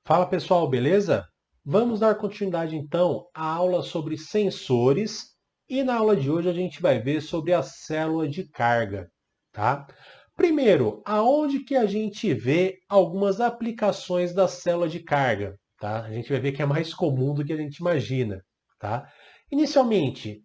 Fala pessoal, beleza? Vamos dar continuidade então à aula sobre sensores e na aula de hoje a gente vai ver sobre a célula de carga, tá? Primeiro, aonde que a gente vê algumas aplicações da célula de carga, tá? A gente vai ver que é mais comum do que a gente imagina, tá? Inicialmente,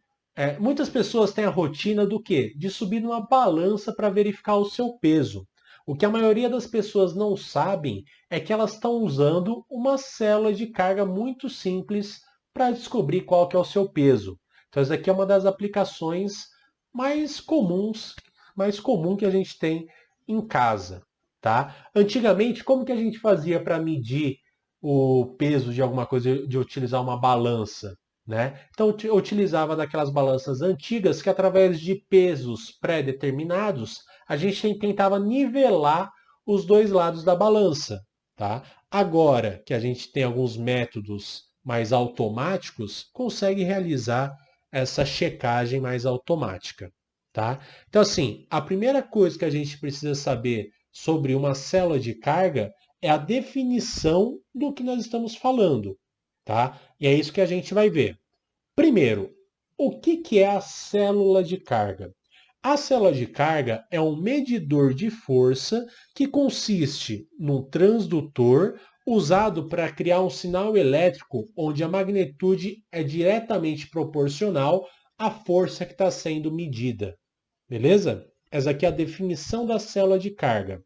muitas pessoas têm a rotina do quê? De subir numa balança para verificar o seu peso. O que a maioria das pessoas não sabem é que elas estão usando uma célula de carga muito simples para descobrir qual que é o seu peso. Então, essa aqui é uma das aplicações mais comuns, mais comum que a gente tem em casa, tá? Antigamente, como que a gente fazia para medir o peso de alguma coisa, de utilizar uma balança, né? Então, eu utilizava daquelas balanças antigas que, através de pesos pré-determinados, a gente tentava nivelar os dois lados da balança, tá? Agora que a gente tem alguns métodos mais automáticos, consegue realizar essa checagem mais automática, tá? Então, assim, a primeira coisa que a gente precisa saber sobre uma célula de carga é a definição do que nós estamos falando, tá? E é isso que a gente vai ver. Primeiro, o que é a célula de carga? A célula de carga é um medidor de força que consiste num transdutor usado para criar um sinal elétrico onde a magnitude é diretamente proporcional à força que está sendo medida. Beleza? Essa aqui é a definição da célula de carga.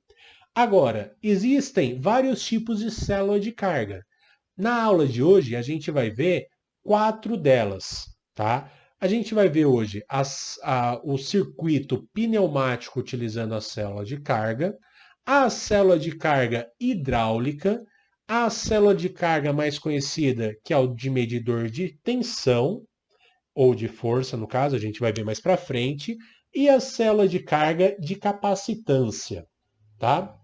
Agora, existem vários tipos de célula de carga. Na aula de hoje, a gente vai ver 4 delas, tá? A gente vai ver hoje o circuito pneumático utilizando a célula de carga, a célula de carga hidráulica, a célula de carga mais conhecida, que é o de medidor de tensão, ou de força, no caso, a gente vai ver mais para frente, e a célula de carga de capacitância, tá?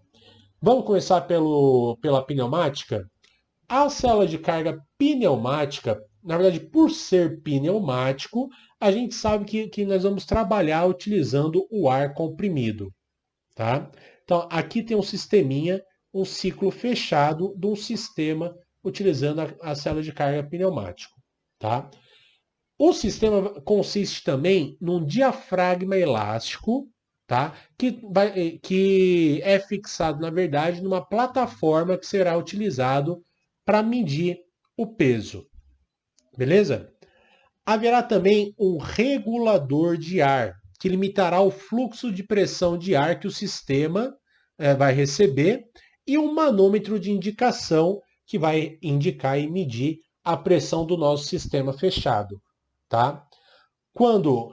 Vamos começar pela pneumática? A célula de carga pneumática, na verdade, por ser pneumático, a gente sabe que nós vamos trabalhar utilizando o ar comprimido, tá? Então, aqui tem um sisteminha, um ciclo fechado de um sistema utilizando a célula de carga pneumático, tá? O sistema consiste também num diafragma elástico, tá? Que é fixado, na verdade, numa plataforma que será utilizado para medir o peso. Beleza? Haverá também um regulador de ar, que limitará o fluxo de pressão de ar que o sistema vai receber, e um manômetro de indicação, que vai indicar e medir a pressão do nosso sistema fechado. Tá? Quando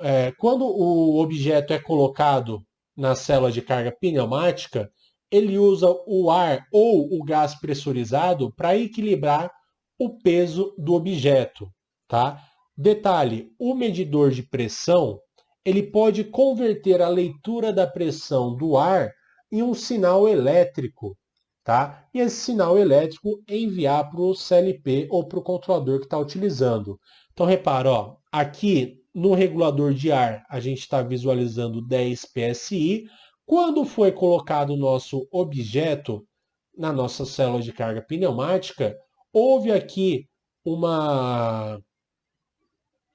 o objeto é colocado na célula de carga pneumática, ele usa o ar ou o gás pressurizado para equilibrar o peso do objeto. Tá? Detalhe, o medidor de pressão ele pode converter a leitura da pressão do ar em um sinal elétrico. Tá? E esse sinal elétrico enviar para o CLP ou para o controlador que está utilizando. Então, repara, ó, aqui no regulador de ar, a gente está visualizando 10 PSI. Quando foi colocado o nosso objeto na nossa célula de carga pneumática, houve aqui uma,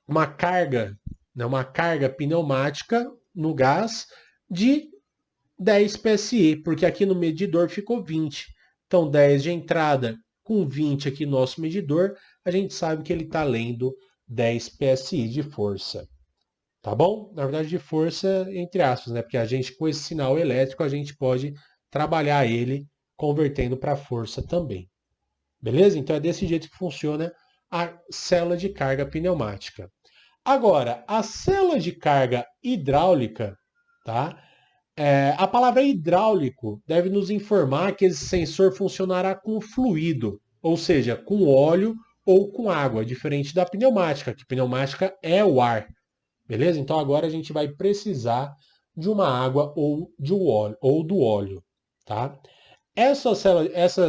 uma carga, né, uma carga pneumática no gás de 10 PSI, porque aqui no medidor ficou 20. Então, 10 de entrada com 20 aqui no nosso medidor, a gente sabe que ele está lendo 10 PSI de força. Tá bom? Na verdade, de força entre aspas, né? Porque a gente, com esse sinal elétrico, a gente pode trabalhar ele convertendo para força também. Beleza? Então, é desse jeito que funciona a célula de carga pneumática. Agora, a célula de carga hidráulica, tá? A palavra hidráulico deve nos informar que esse sensor funcionará com fluido, ou seja, com óleo ou com água, diferente da pneumática, que pneumática é o ar. Beleza? Então agora a gente vai precisar de uma água ou do óleo, tá? Essa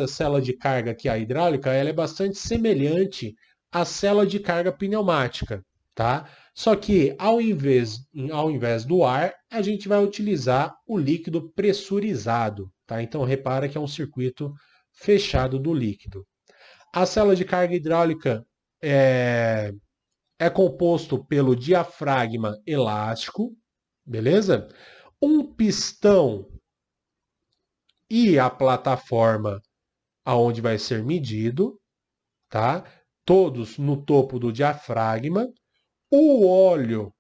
célula de carga aqui, a hidráulica, ela é bastante semelhante à célula de carga pneumática, tá? Só que ao invés do ar, a gente vai utilizar o líquido pressurizado, tá? Então repara que é um circuito fechado do líquido. A célula de carga hidráulica é composto pelo diafragma elástico, beleza? Um pistão e a plataforma aonde vai ser medido, tá? Todos no topo do diafragma. O óleo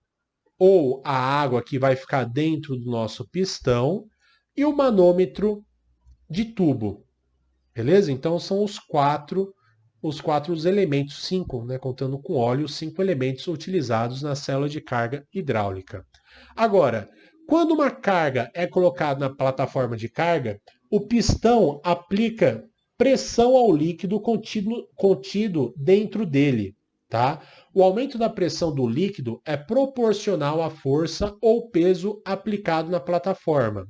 ou a água que vai ficar dentro do nosso pistão e o manômetro de tubo, beleza? Então são os quatro elementos, cinco, né, contando com óleo, os 5 elementos utilizados na célula de carga hidráulica. Agora, quando uma carga é colocada na plataforma de carga, o pistão aplica pressão ao líquido contido dentro dele. Tá? O aumento da pressão do líquido é proporcional à força ou peso aplicado na plataforma.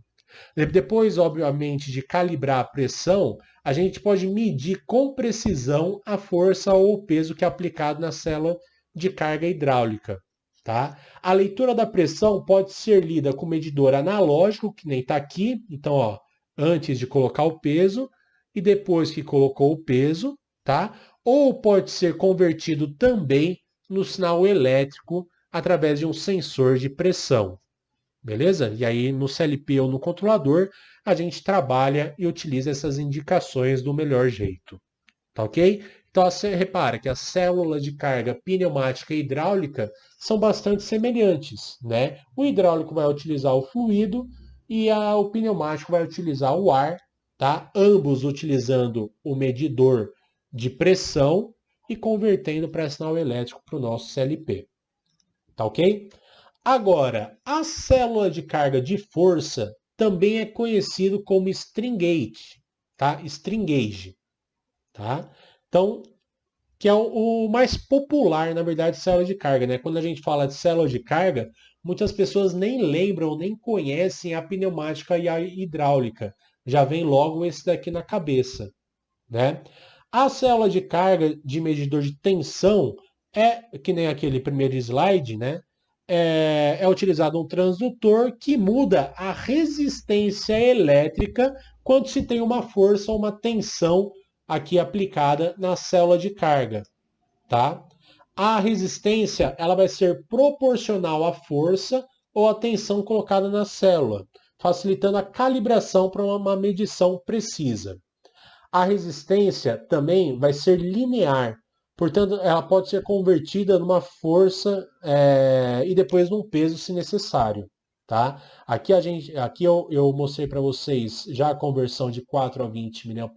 Depois, obviamente, de calibrar a pressão, a gente pode medir com precisão a força ou o peso que é aplicado na célula de carga hidráulica. Tá? A leitura da pressão pode ser lida com medidor analógico, que nem está aqui. Então, ó, antes de colocar o peso e depois que colocou o peso, tá? Ou pode ser convertido também no sinal elétrico através de um sensor de pressão. Beleza? E aí no CLP ou no controlador, a gente trabalha e utiliza essas indicações do melhor jeito. Tá ok? Então você repara que as células de carga pneumática e hidráulica são bastante semelhantes, né? O hidráulico vai utilizar o fluido e o pneumático vai utilizar o ar, tá? Ambos utilizando o medidor de pressão e convertendo para sinal elétrico para o nosso CLP. Tá ok? Agora, a célula de carga de força também é conhecido como string gauge, tá? String gauge, tá? Então, que é o mais popular, na verdade, célula de carga, né? Quando a gente fala de célula de carga, muitas pessoas nem lembram, nem conhecem a pneumática e a hidráulica. Já vem logo esse daqui na cabeça, né? A célula de carga de medidor de tensão que nem aquele primeiro slide, né? É utilizado um transdutor que muda a resistência elétrica quando se tem uma força ou uma tensão aqui aplicada na célula de carga, tá? A resistência ela vai ser proporcional à força ou à tensão colocada na célula, facilitando a calibração para uma medição precisa. A resistência também vai ser linear, portanto, ela pode ser convertida numa força e depois num peso, se necessário. Tá? Aqui eu mostrei para vocês já a conversão de 4 a 20 mA,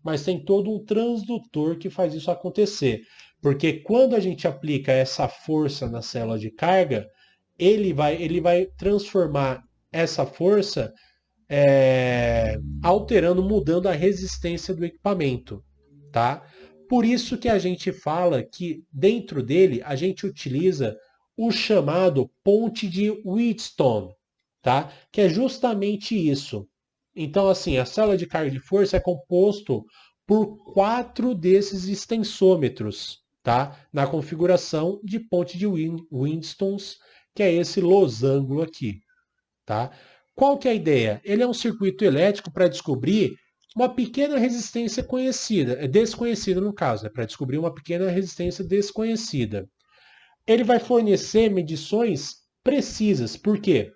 mas tem todo um transdutor que faz isso acontecer. Porque quando a gente aplica essa força na célula de carga, ele vai transformar essa força alterando, mudando a resistência do equipamento, tá? Por isso que a gente fala que dentro dele a gente utiliza o chamado ponte de Wheatstone, tá? Que é justamente isso. Então, assim, a célula de carga de força é composto por 4 desses extensômetros, tá? Na configuração de ponte de Wheatstones, que é esse losango aqui, tá? Qual que é a ideia? Ele é um circuito elétrico para descobrir uma pequena resistência desconhecida no caso, para descobrir uma pequena resistência desconhecida. Ele vai fornecer medições precisas, por quê?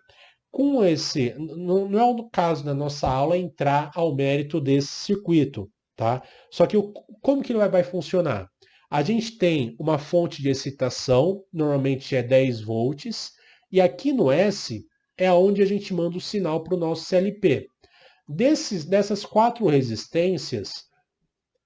Com esse, não é o caso da nossa aula entrar ao mérito desse circuito, tá? Só que como que ele vai funcionar? A gente tem uma fonte de excitação, normalmente é 10 volts, e aqui no S é onde a gente manda o sinal para o nosso CLP. Dessas 4 resistências,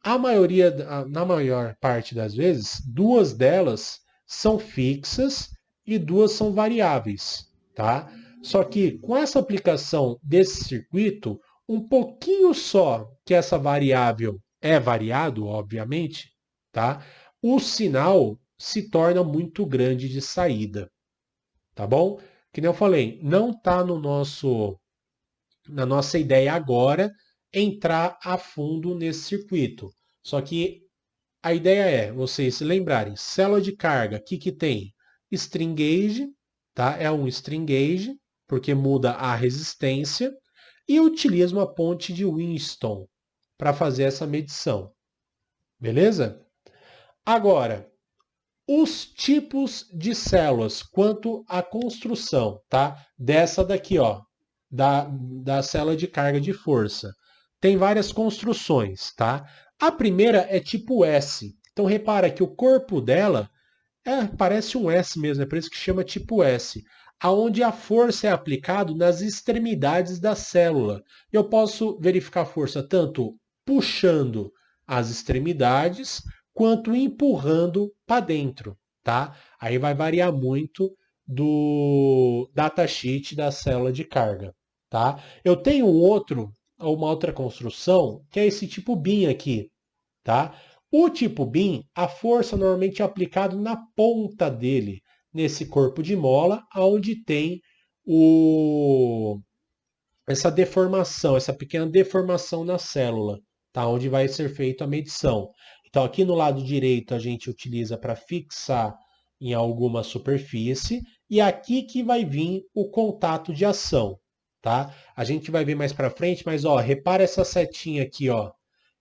na maior parte das vezes, 2 delas são fixas e 2 são variáveis, tá? Só que com essa aplicação desse circuito, um pouquinho só que essa variável é variado, obviamente, tá? O sinal se torna muito grande de saída, tá bom? Que nem eu falei, não está na nossa ideia agora entrar a fundo nesse circuito. Só que a ideia é vocês se lembrarem, célula de carga, o que tem? String gauge, tá? É um string gauge, porque muda a resistência, e utiliza uma ponte de Wheatstone para fazer essa medição. Beleza? Agora, os tipos de células quanto à construção, tá? Dessa daqui, ó, da célula de carga de força. Tem várias construções, tá? A primeira é tipo S. Então repara que o corpo dela parece um S mesmo, é por isso que chama tipo S, aonde a força é aplicada nas extremidades da célula. Eu posso verificar a força tanto puxando as extremidades quanto empurrando para dentro, tá? Aí vai variar muito do datasheet da célula de carga, tá? Eu tenho uma outra construção, que é esse tipo BIM aqui, tá? O tipo BIM, a força normalmente é aplicada na ponta dele, nesse corpo de mola, onde tem o, essa deformação, essa pequena deformação na célula, tá? Onde vai ser feita a medição. Então, aqui no lado direito, a gente utiliza para fixar em alguma superfície, e aqui que vai vir o contato de ação, tá? A gente vai ver mais para frente, mas ó, repara essa setinha aqui, ó.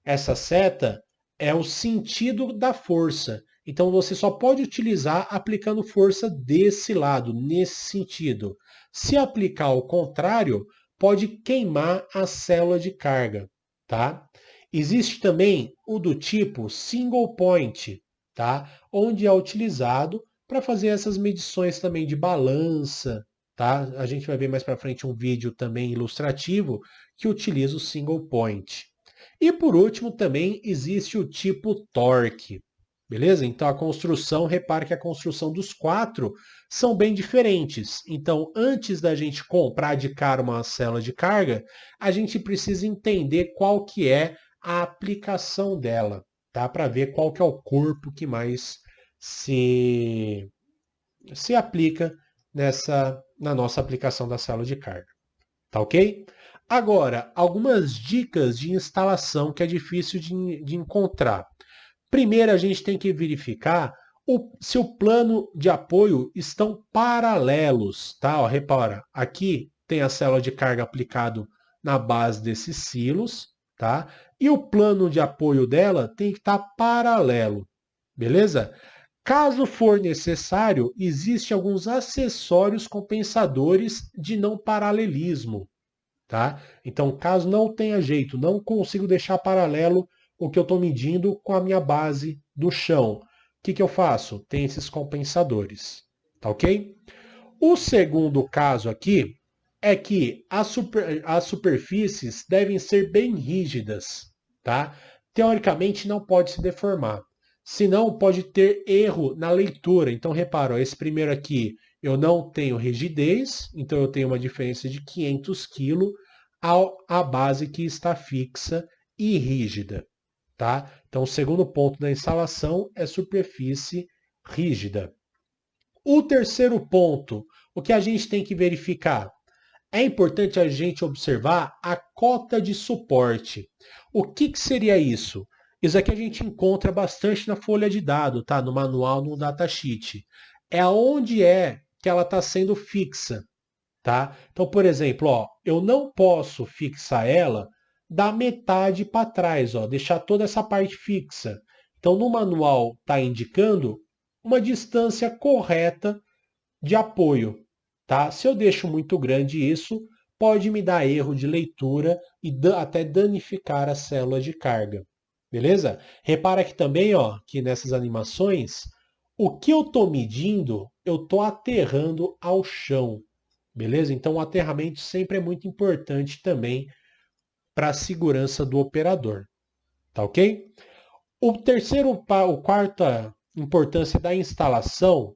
Essa seta é o sentido da força. Então você só pode utilizar aplicando força desse lado, nesse sentido. Se aplicar ao contrário, pode queimar a célula de carga, tá? Existe também o do tipo single point, tá? Onde é utilizado para fazer essas medições também de balança, tá? A gente vai ver mais para frente um vídeo também ilustrativo que utiliza o single point. E por último, também existe o tipo torque. Beleza? Então a construção, repare que a construção dos quatro são bem diferentes. Então, antes da gente comprar de cara uma célula de carga, a gente precisa entender qual que é a aplicação dela, tá? Para ver qual que é o corpo que mais se, se aplica na nossa aplicação da célula de carga. Tá ok? Agora, algumas dicas de instalação que é difícil de encontrar. Primeiro, a gente tem que verificar se o plano de apoio estão paralelos, tá? Ó, repara, aqui tem a célula de carga aplicado na base desses silos, tá? E o plano de apoio dela tem que estar paralelo, beleza? Caso for necessário, existem alguns acessórios compensadores de não paralelismo, tá? Então, caso não tenha jeito, não consigo deixar paralelo o que eu estou medindo com a minha base do chão, o que, que eu faço? Tem esses compensadores, tá ok? O segundo caso aqui é que as superfícies devem ser bem rígidas, tá? Teoricamente não pode se deformar, senão pode ter erro na leitura. Então repara, ó, esse primeiro aqui eu não tenho rigidez, então eu tenho uma diferença de 500 kg à base que está fixa e rígida, tá? Então o segundo ponto da instalação é superfície rígida. O terceiro ponto, o que a gente tem que verificar? É importante a gente observar a cota de suporte. O que, que seria isso? Isso aqui a gente encontra bastante na folha de dados, tá? No manual, no datasheet. É onde é que ela está sendo fixa, tá? Então, por exemplo, ó, eu não posso fixar ela da metade para trás, ó, deixar toda essa parte fixa. Então, no manual está indicando uma distância correta de apoio, tá? Se eu deixo muito grande isso, pode me dar erro de leitura e até danificar a célula de carga. Beleza? Repara aqui também, ó, que nessas animações, o que eu estou medindo, eu estou aterrando ao chão. Beleza? Então o aterramento sempre é muito importante também para a segurança do operador. Tá ok? O quarta importância da instalação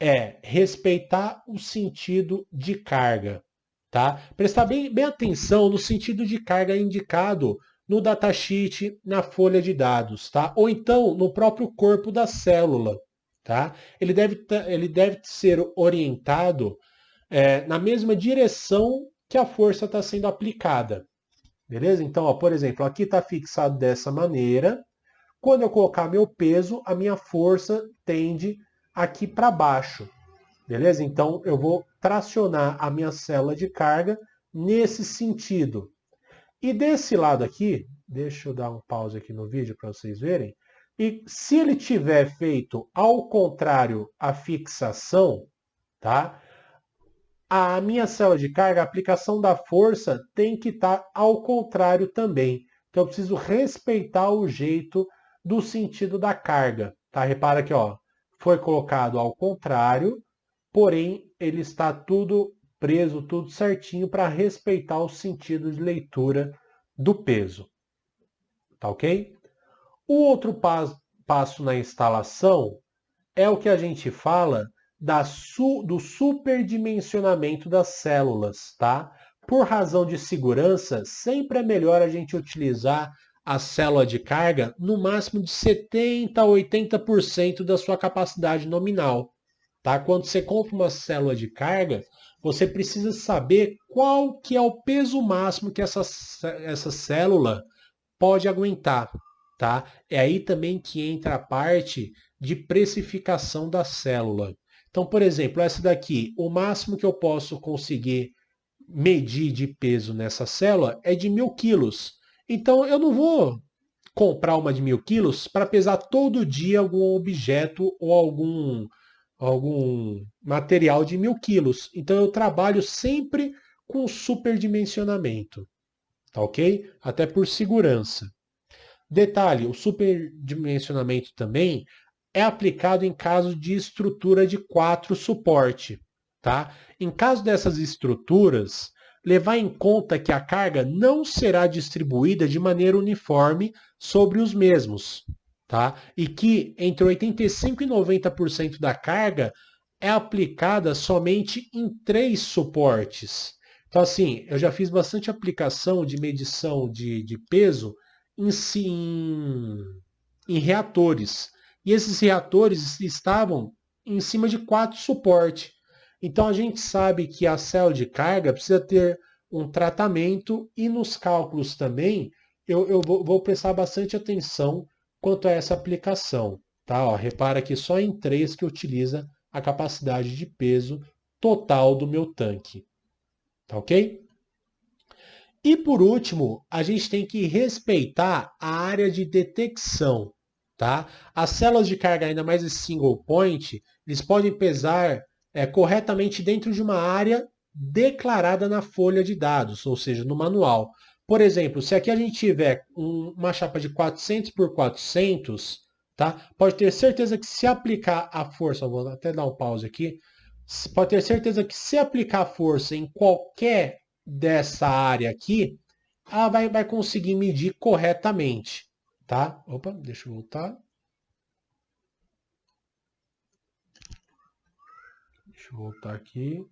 é respeitar o sentido de carga, tá? Prestar bem atenção no sentido de carga indicado no datasheet, na folha de dados, tá? Ou então no próprio corpo da célula, tá? Ele deve ser orientado na mesma direção que a força está sendo aplicada, beleza? Então, ó, por exemplo, aqui está fixado dessa maneira. Quando eu colocar meu peso, a minha força tende aqui para baixo. Beleza? Então eu vou tracionar a minha célula de carga nesse sentido. E desse lado aqui, deixa eu dar um pause aqui no vídeo para vocês verem. E se ele tiver feito ao contrário a fixação, tá? A minha célula de carga, a aplicação da força tem que estar ao contrário também. Então eu preciso respeitar o jeito do sentido da carga, tá? Repara que, ó, foi colocado ao contrário, porém ele está tudo preso, tudo certinho para respeitar o sentido de leitura do peso. Tá ok? O outro passo na instalação é o que a gente fala do superdimensionamento das células, tá? Por razão de segurança, sempre é melhor a gente utilizar a célula de carga no máximo de 70% a 80% da sua capacidade nominal, tá? Quando você compra uma célula de carga, você precisa saber qual que é o peso máximo que essa célula pode aguentar, tá? É aí também que entra a parte de precificação da célula. Então, por exemplo, essa daqui, o máximo que eu posso conseguir medir de peso nessa célula é de 1.000 quilos. Então, eu não vou comprar uma de 1.000 quilos para pesar todo dia algum objeto ou algum material de 1.000 quilos. Então, eu trabalho sempre com superdimensionamento, tá ok? Até por segurança. Detalhe, o superdimensionamento também é aplicado em caso de estrutura de 4 suporte, tá? Em caso dessas estruturas, levar em conta que a carga não será distribuída de maneira uniforme sobre os mesmos, tá? E que entre 85% e 90% da carga é aplicada somente em 3 suportes. Então, assim, eu já fiz bastante aplicação de medição de peso em reatores. E esses reatores estavam em cima de 4 suportes. Então a gente sabe que a célula de carga precisa ter um tratamento e nos cálculos também eu vou prestar bastante atenção quanto a essa aplicação. Tá? Ó, repara que só em 3 que utiliza a capacidade de peso total do meu tanque. Tá ok? E por último, a gente tem que respeitar a área de detecção, tá? As células de carga, ainda mais esse single point, eles podem pesar corretamente dentro de uma área declarada na folha de dados, ou seja, no manual. Por exemplo, se aqui a gente tiver uma chapa de 400 por 400, tá? Pode ter certeza que se aplicar a força, vou até dar um pause aqui, pode ter certeza que se aplicar a força em qualquer dessa área aqui, ela vai conseguir medir corretamente, tá? Opa, deixa eu voltar. Deixa eu voltar aqui.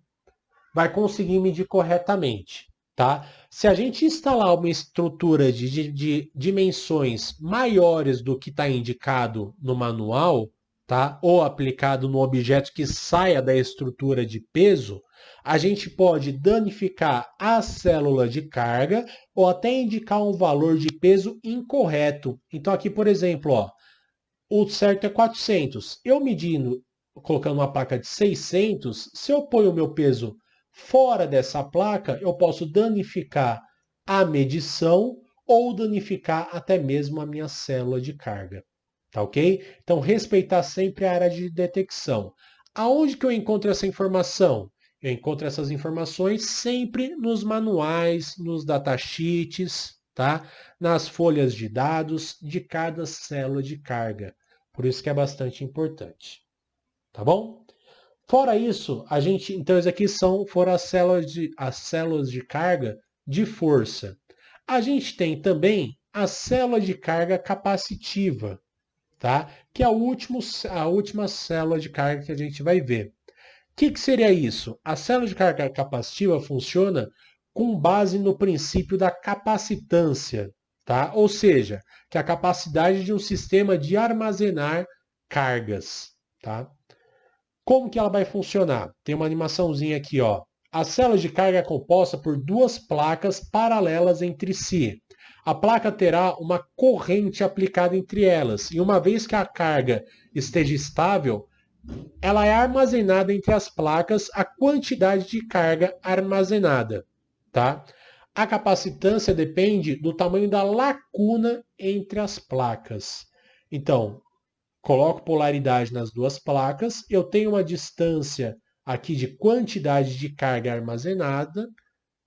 Vai conseguir medir corretamente, tá? Se a gente instalar uma estrutura de dimensões maiores do que está indicado no manual, tá? Ou aplicado no objeto que saia da estrutura de peso, a gente pode danificar a célula de carga ou até indicar um valor de peso incorreto. Então aqui, por exemplo, ó, o certo é 400. Eu medindo, colocando uma placa de 600, se eu ponho o meu peso fora dessa placa, eu posso danificar a medição ou danificar até mesmo a minha célula de carga. Tá ok? Então, respeitar sempre a área de detecção. Aonde que eu encontro essa informação? Eu encontro essas informações sempre nos manuais, nos datasheets, tá? Nas folhas de dados de cada célula de carga. Por isso que é bastante importante. Tá bom? Fora isso, então isso aqui foram as células de carga de força. A gente tem também a célula de carga capacitiva, tá? Que é a última célula de carga que a gente vai ver. O que seria isso? A célula de carga capacitiva funciona com base no princípio da capacitância, tá? Ou seja, que é a capacidade de um sistema de armazenar cargas, tá? Como que ela vai funcionar? Tem uma animaçãozinha aqui, ó. A célula de carga é composta por 2 placas paralelas entre si. A placa terá uma corrente aplicada entre elas, e uma vez que a carga esteja estável, ela é armazenada entre as placas a quantidade de carga armazenada, tá? A capacitância depende do tamanho da lacuna entre as placas. Então, coloco polaridade nas duas placas, eu tenho uma distância aqui de quantidade de carga armazenada,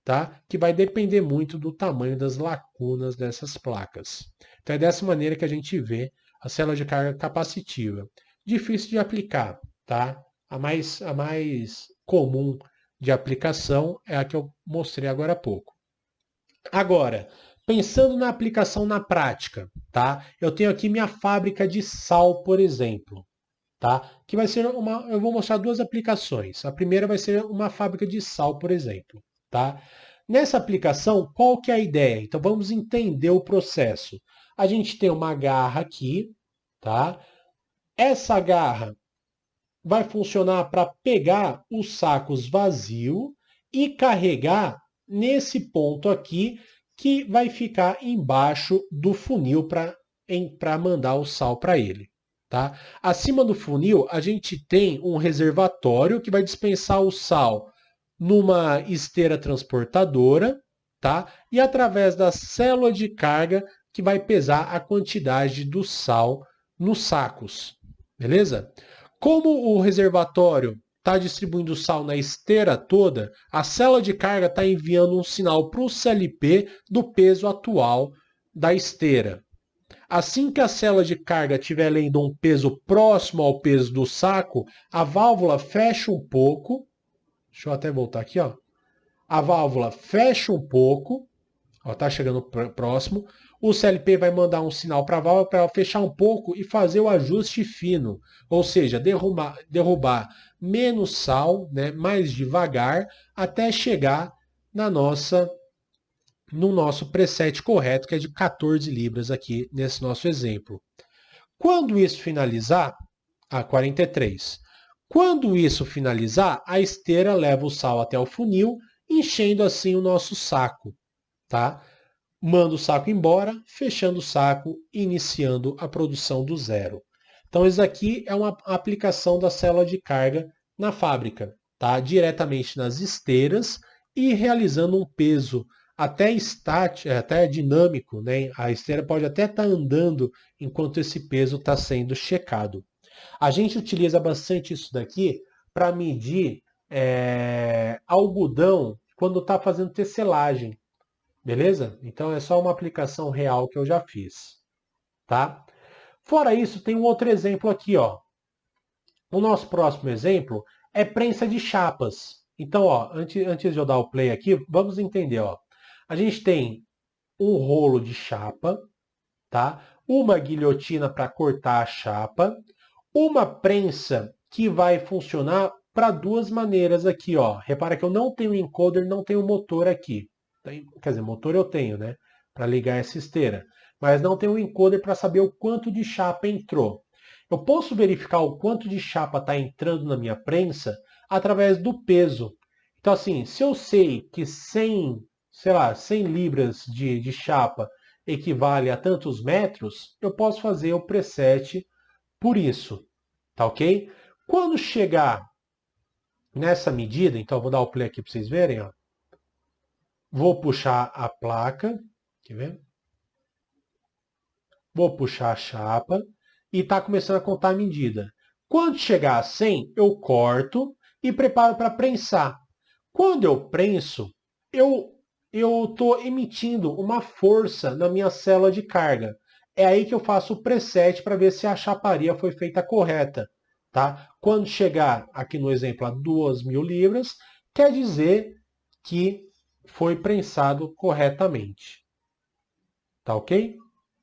tá? Que vai depender muito do tamanho das lacunas dessas placas. Então é dessa maneira que a gente vê a célula de carga capacitiva. Difícil de aplicar, tá? A mais comum de aplicação é a que eu mostrei agora há pouco. Agora, pensando na aplicação na prática, tá? Eu tenho aqui minha fábrica de sal, por exemplo, tá? Que vai ser eu vou mostrar duas aplicações. A primeira vai ser uma fábrica de sal, por exemplo, tá? Nessa aplicação, qual que é a ideia? Então vamos entender o processo. A gente tem uma garra aqui, tá? Essa garra vai funcionar para pegar os sacos vazios e carregar nesse ponto aqui que vai ficar embaixo do funil para mandar o sal para ele. Tá? Acima do funil, a gente tem um reservatório que vai dispensar o sal numa esteira transportadora, tá? E através da célula de carga que vai pesar a quantidade do sal nos sacos. Beleza? Como o reservatório está distribuindo sal na esteira toda, a célula de carga está enviando um sinal para o CLP do peso atual da esteira. Assim que a célula de carga estiver lendo um peso próximo ao peso do saco, a válvula fecha um pouco. Deixa eu até voltar aqui, ó. A válvula fecha um pouco, está chegando próximo. O CLP vai mandar um sinal para a válvula para ela fechar um pouco e fazer o ajuste fino, ou seja, derrubar menos sal, né, mais devagar, até chegar no nosso preset correto, que é de 14 libras aqui nesse nosso exemplo. Quando isso finalizar, a 43. Quando isso finalizar, a esteira leva o sal até o funil, enchendo assim o nosso saco, tá? Manda o saco embora, fechando o saco, iniciando a produção do zero. Então, isso aqui é uma aplicação da célula de carga na fábrica, tá? Diretamente nas esteiras e realizando um peso até estático, até dinâmico, né? A esteira pode até estar andando enquanto esse peso está sendo checado. A gente utiliza bastante isso daqui para medir algodão quando está fazendo tecelagem. Beleza? Então é só uma aplicação real que eu já fiz, tá? Fora isso, tem um outro exemplo aqui, ó. O nosso próximo exemplo é prensa de chapas. Então, ó, antes de eu dar o play aqui, vamos entender, ó. A gente tem um rolo de chapa, tá? Uma guilhotina para cortar a chapa, uma prensa que vai funcionar para duas maneiras aqui, ó. Repara que eu não tenho encoder, não tenho motor aqui. Quer dizer, motor eu tenho, né? Para ligar essa esteira. Mas não tenho encoder para saber o quanto de chapa entrou. Eu posso verificar o quanto de chapa está entrando na minha prensa através do peso. Então, assim, se eu sei que 100, sei lá, 100 libras de chapa equivale a tantos metros, eu posso fazer o preset por isso. Tá ok? Quando chegar nessa medida, então eu vou dar o play aqui para vocês verem, ó. Vou puxar a placa, quer ver? Vou puxar a chapa e está começando a contar a medida. Quando chegar a 100, eu corto e preparo para prensar. Quando eu prenso, eu estou emitindo uma força na minha célula de carga. É aí que eu faço o preset para ver se a chaparia foi feita correta. Tá? Quando chegar aqui no exemplo a 2.000 libras, quer dizer que foi prensado corretamente. Tá ok?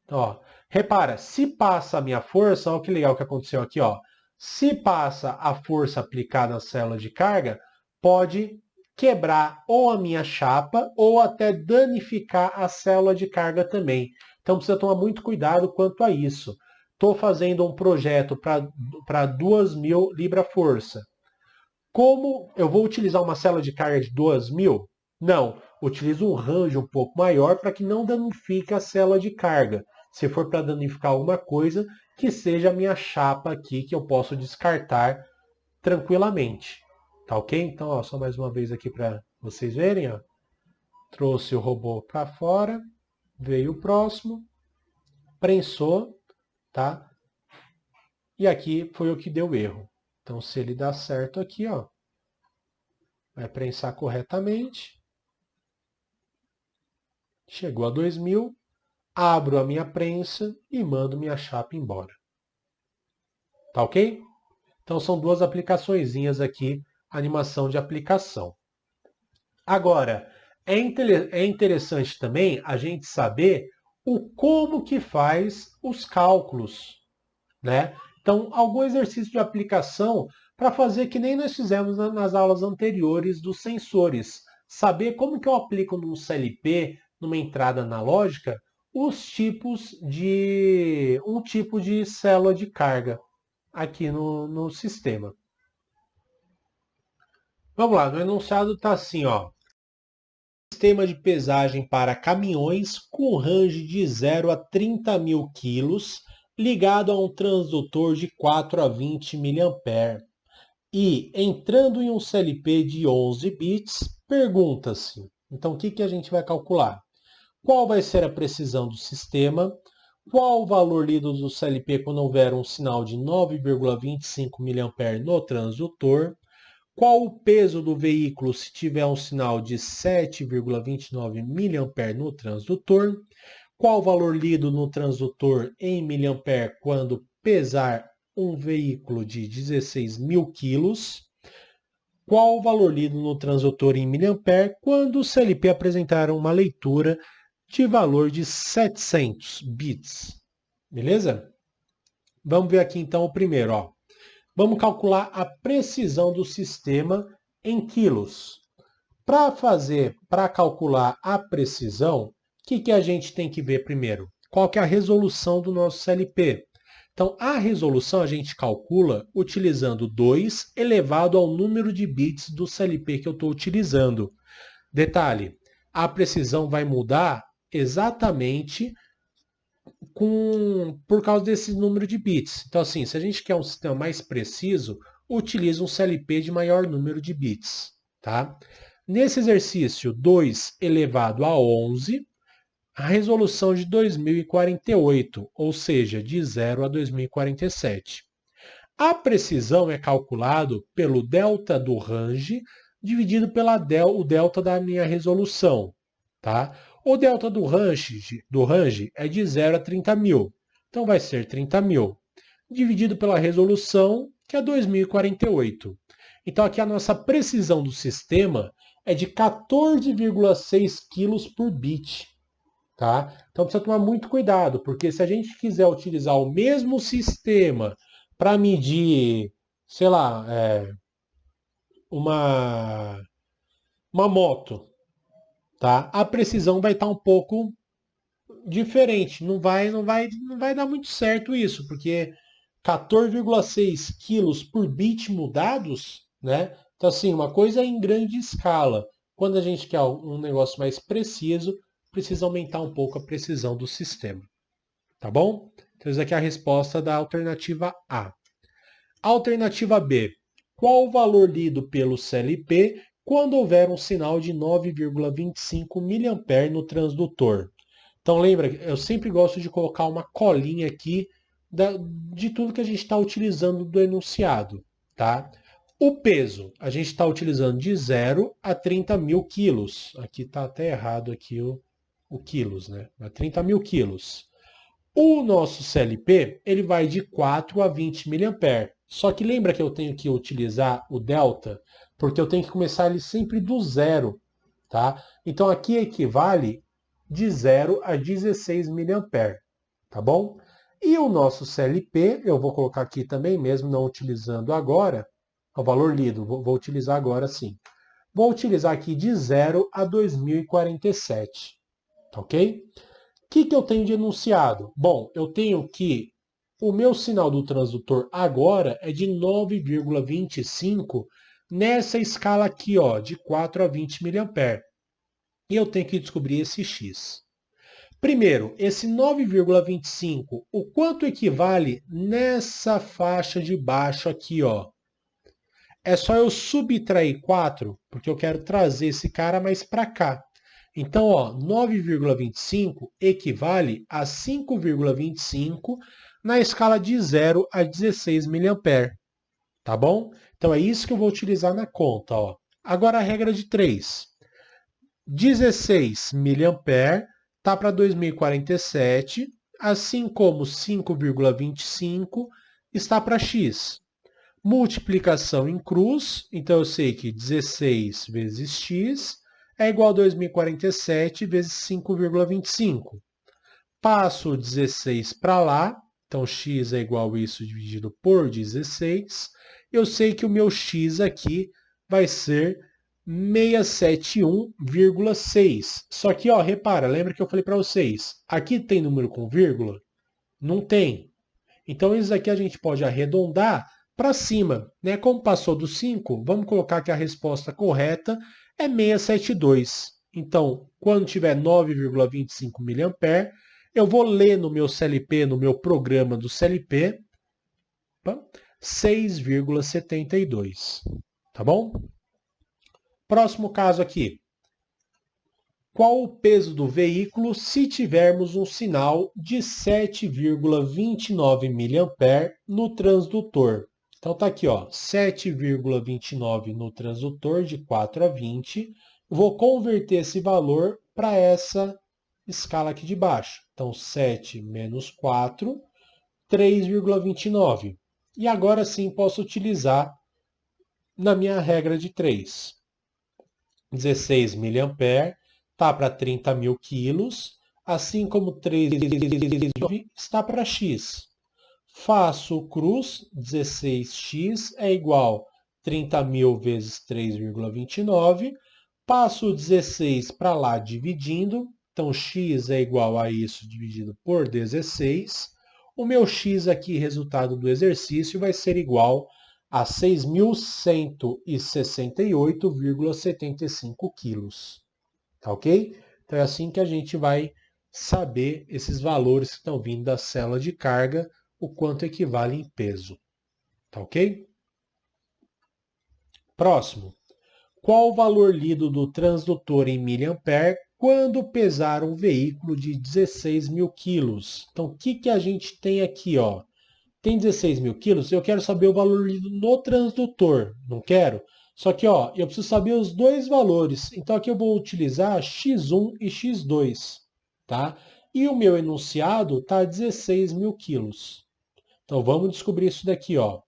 Então, ó, repara, se passa a minha força, olha que legal que aconteceu aqui, ó. Se passa a força aplicada na célula de carga, pode quebrar ou a minha chapa ou até danificar a célula de carga também. Então precisa tomar muito cuidado quanto a isso. Estou fazendo um projeto para 2.000 libra-força. Como eu vou utilizar uma célula de carga de 2.000? Não, utilizo um range um pouco maior para que não danifique a célula de carga. Se for para danificar alguma coisa, que seja a minha chapa aqui, que eu posso descartar tranquilamente. Tá ok? Então, ó, só mais uma vez aqui para vocês verem. Ó. trouxe o robô para fora, veio o próximo, prensou, tá? E aqui foi o que deu erro. Então, se ele dá certo aqui, ó, vai prensar corretamente. Chegou a 2000, abro a minha prensa e mando minha chapa embora. Tá ok? Então, são duas aplicaçõezinhas aqui, animação de aplicação. Agora, é interessante também a gente saber o como que faz os cálculos, né? Então, algum exercício de aplicação para fazer que nem nós fizemos nas aulas anteriores dos sensores. Saber como que eu aplico num CLP, numa entrada analógica, um tipo de célula de carga aqui no sistema. Vamos lá, no enunciado está assim, ó. Sistema de pesagem para caminhões com range de 0 a 30 mil quilos, ligado a um transdutor de 4 a 20 mA. E, entrando em um CLP de 11 bits, pergunta-se, então o que a gente vai calcular? Qual vai ser a precisão do sistema? Qual o valor lido do CLP quando houver um sinal de 9,25 mA no transdutor? Qual o peso do veículo se tiver um sinal de 7,29 mA no transdutor? Qual o valor lido no transdutor em mA quando pesar um veículo de 16 mil quilos? Qual o valor lido no transdutor em mA quando o CLP apresentar uma leitura de valor de 700 bits? Beleza? Vamos ver aqui então o primeiro, ó. Vamos calcular a precisão do sistema em quilos. Para calcular a precisão, o que a gente tem que ver primeiro? Qual que é a resolução do nosso CLP? Então, a resolução a gente calcula utilizando 2 elevado ao número de bits do CLP que eu estou utilizando. Detalhe, a precisão vai mudar exatamente por causa desse número de bits. Então, assim, se a gente quer um sistema mais preciso, utiliza um CLP de maior número de bits. Tá? Nesse exercício, 2 elevado a 11, a resolução de 2048, ou seja, de 0 a 2047. A precisão é calculado pelo delta do range dividido o delta da minha resolução. Tá? O delta do range é de 0 a 30 mil. Então vai ser 30 mil. Dividido pela resolução, que é 2048. Então aqui a nossa precisão do sistema é de 14,6 kg por bit. Tá? Então precisa tomar muito cuidado, porque se a gente quiser utilizar o mesmo sistema para medir, sei lá, uma moto, tá? A precisão vai estar um pouco diferente. Não vai dar muito certo isso, porque 14,6 quilos por bit mudados, né? Então, assim, uma coisa em grande escala. Quando a gente quer um negócio mais preciso, precisa aumentar um pouco a precisão do sistema. Tá bom? Então, essa aqui é a resposta da alternativa A. Alternativa B. Qual o valor lido pelo CLP quando houver um sinal de 9,25 mA no transdutor? Então lembra, eu sempre gosto de colocar uma colinha aqui de tudo que a gente está utilizando do enunciado. Tá? O peso, a gente está utilizando de 0 a 30 mil quilos. Aqui está até errado aqui o quilos, né? 30 mil quilos. O nosso CLP, ele vai de 4 a 20 mA. Só que lembra que eu tenho que utilizar o delta, porque eu tenho que começar ele sempre do zero, tá? Então aqui equivale de 0 a 16 mA, tá bom? E o nosso CLP, eu vou colocar aqui também, mesmo não utilizando agora, o valor lido, vou utilizar agora sim. Vou utilizar aqui de 0 a 2047, tá ok? O que eu tenho de enunciado? Bom, eu tenho que o meu sinal do transdutor agora é de 9,25 nessa escala aqui, ó, de 4 a 20 mA. E eu tenho que descobrir esse x. Primeiro, esse 9,25, o quanto equivale nessa faixa de baixo aqui, ó? É só eu subtrair 4, porque eu quero trazer esse cara mais para cá. Então, ó, 9,25 equivale a 5,25 na escala de 0 a 16 mA, tá bom? Então é isso que eu vou utilizar na conta, ó. Agora a regra de 3. 16 mA tá para 2047, assim como 5,25 está para x. Multiplicação em cruz, então eu sei que 16 vezes x é igual a 2047 vezes 5,25. Passo o 16 para lá, então x é igual a isso dividido por 16. Eu sei que o meu x aqui vai ser 671,6. Só que, ó, repara, lembra que eu falei para vocês, aqui tem número com vírgula? Não tem. Então, isso aqui a gente pode arredondar para cima, né? Como passou do 5, vamos colocar que a resposta correta é 672. Então, quando tiver 9,25 mA, eu vou ler no meu CLP, no meu programa do CLP, 6,72. Tá bom? Próximo caso aqui. Qual o peso do veículo se tivermos um sinal de 7,29 mA no transdutor? Então tá aqui, ó, 7,29 no transdutor de 4 a 20. Vou converter esse valor para essa escala aqui de baixo. Então 7 menos 4, 3,29. E agora sim posso utilizar na minha regra de 3. 16 mA está para 30 mil quilos, assim como 3 está para x. Faço o cruz, 16x é igual a 30 mil vezes 3,29. Passo o 16 para lá dividindo, então x é igual a isso dividido por 16. O meu x aqui, resultado do exercício, vai ser igual a 6.168,75 quilos. Tá ok? Então é assim que a gente vai saber esses valores que estão vindo da célula de carga, o quanto equivale em peso. Tá ok? Próximo. Qual o valor lido do transdutor em miliampere quando pesar um veículo de 16 mil quilos? Então, o que a gente tem aqui, ó? Tem 16 mil quilos, eu quero saber o valor lido no transdutor, não quero? Só que, ó, eu preciso saber os dois valores. Então, aqui eu vou utilizar x1 e x2, tá? E o meu enunciado está 16 mil quilos. Então, vamos descobrir isso daqui, ó.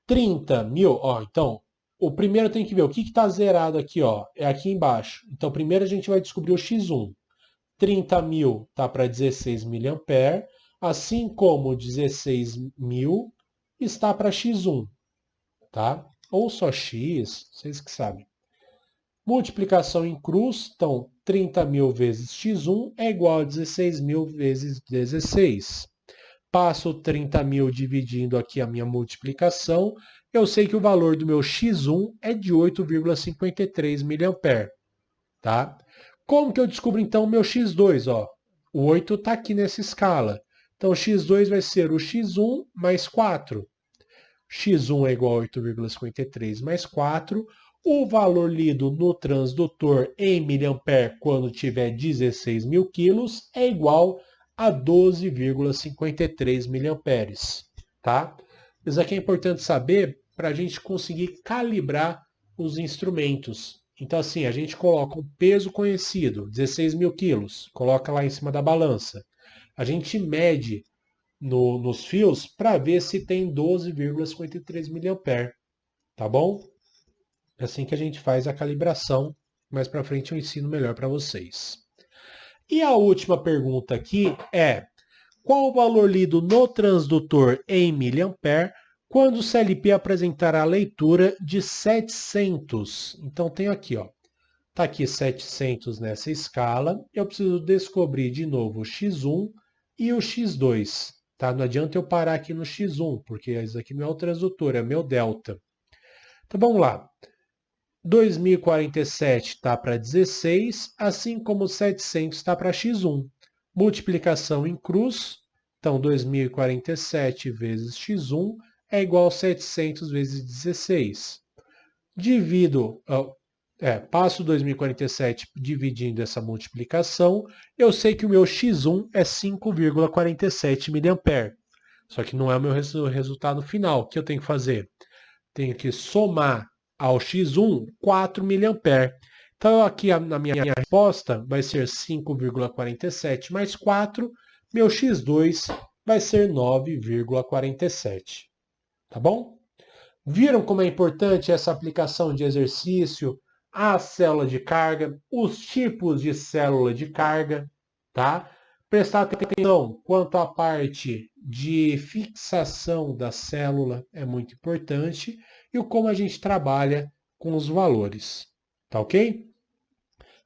30 mil, ó, então, o primeiro tem que ver o que está zerado aqui, ó, é aqui embaixo. Então, primeiro a gente vai descobrir o x1. 30 mil está para 16 mA, assim como 16 mil está para x1, tá? Ou só x, vocês que sabem. Multiplicação em cruz, então 30 mil vezes x1 é igual a 16 mil vezes 16. Passo 30 mil dividindo aqui a minha multiplicação, eu sei que o valor do meu x1 é de 8,53 mA, tá? Como que eu descubro então o meu x2? Ó, o 8 está aqui nessa escala. Então, o x2 vai ser o x1 mais 4. x1 é igual a 8,53 mais 4. O valor lido no transdutor em miliampere quando tiver 16 mil quilos é igual a 12,53 miliamperes. Tá? Isso aqui é importante saber para a gente conseguir calibrar os instrumentos. Então, assim, a gente coloca um peso conhecido, 16 mil quilos, coloca lá em cima da balança. A gente mede nos fios para ver se tem 12,53 mA. Tá bom? É assim que a gente faz a calibração. Mais para frente eu ensino melhor para vocês. E a última pergunta aqui é: qual o valor lido no transdutor em miliampere quando o CLP apresentar a leitura de 700? Então, tenho aqui, ó. Está aqui 700 nessa escala. Eu preciso descobrir de novo o x1 e o x2. Tá? Não adianta eu parar aqui no x1, porque isso aqui não é o transdutor, é meu delta. Então, vamos lá. 2047 está para 16, assim como 700 está para x1. Multiplicação em cruz. Então, 2047 vezes x1 é igual a 700 vezes 16. Divido Passo 2047 dividindo essa multiplicação, eu sei que o meu X1 é 5,47 mA. Só que não é o meu resultado final. O que eu tenho que fazer? Tenho que somar ao X1 4 mA. Então, aqui na minha resposta vai ser 5,47 mais 4. Meu X2 vai ser 9,47. Tá bom? Viram como é importante essa aplicação de exercício, a célula de carga, os tipos de célula de carga, tá? Prestar atenção quanto à parte de fixação da célula é muito importante e o como a gente trabalha com os valores, tá ok?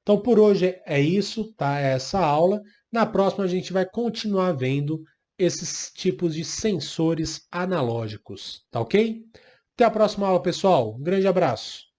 Então por hoje é isso, tá? É essa aula. Na próxima a gente vai continuar vendo esses tipos de sensores analógicos, tá ok? Até a próxima aula, pessoal. Um grande abraço.